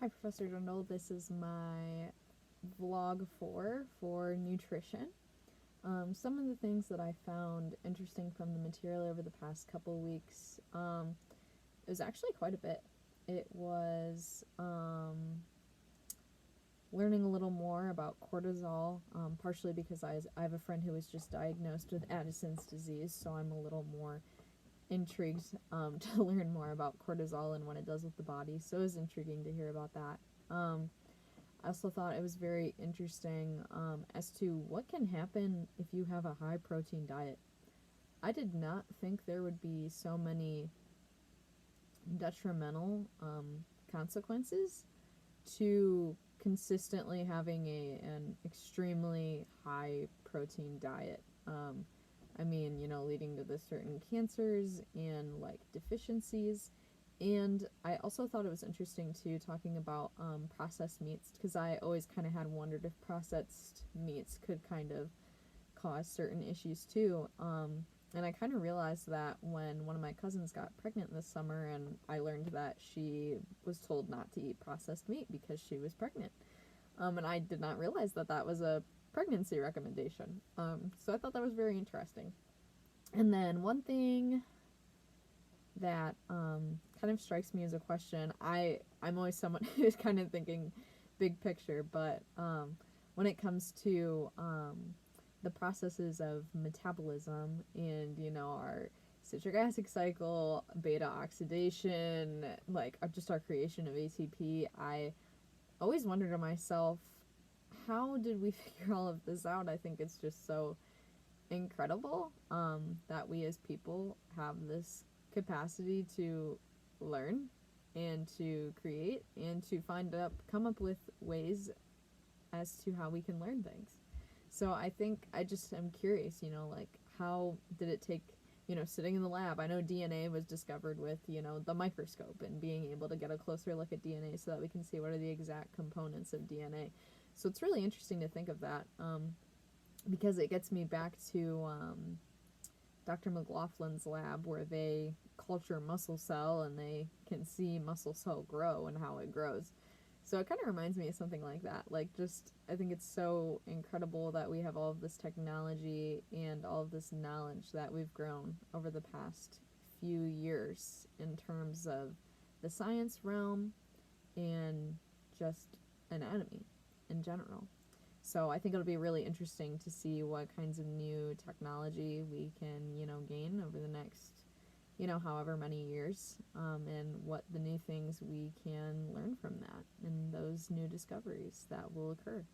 Hi, Professor Dundle. This is my vlog for nutrition. Some of the things that I found interesting from the material over the past couple weeks, it was actually quite a bit. It was learning a little more about cortisol, partially because I have a friend who was just diagnosed with Addison's disease, so I'm a little more intrigued to learn more about cortisol and what it does with the body. So it was intriguing to hear about that. I also thought it was very interesting as to what can happen if you have a high protein diet. I did not think there would be so many detrimental consequences to consistently having an extremely high protein diet. I mean, leading to the certain cancers and like deficiencies. And I also thought it was interesting too, talking about processed meats, because I always kind of had wondered if processed meats could kind of cause certain issues too. And I kind of realized that when one of my cousins got pregnant this summer, and I learned that she was told not to eat processed meat because she was pregnant. And I did not realize that that was a pregnancy recommendation. So I thought that was very interesting. And then one thing that kind of strikes me as a question, I'm always someone who's kind of thinking big picture, but when it comes to the processes of metabolism and our citric acid cycle, beta oxidation, like just our creation of ATP, I always wonder to myself, how did we figure all of this out? I think it's just so incredible that we as people have this capacity to learn and to create and to come up with ways as to how we can learn things. So I think I just am curious, like how did it take, sitting in the lab? I know DNA was discovered with, the microscope and being able to get a closer look at DNA so that we can see what are the exact components of DNA. So it's really interesting to think of that because it gets me back to Dr. McLaughlin's lab where they culture muscle cell and they can see muscle cell grow and how it grows. So it kind of reminds me of something like that. Like, just, I think it's so incredible that we have all of this technology and all of this knowledge that we've grown over the past few years in terms of the science realm and just anatomy in general. So I think it'll be really interesting to see what kinds of new technology we can, gain over the next, however many years, and what the new things we can learn from that and those new discoveries that will occur.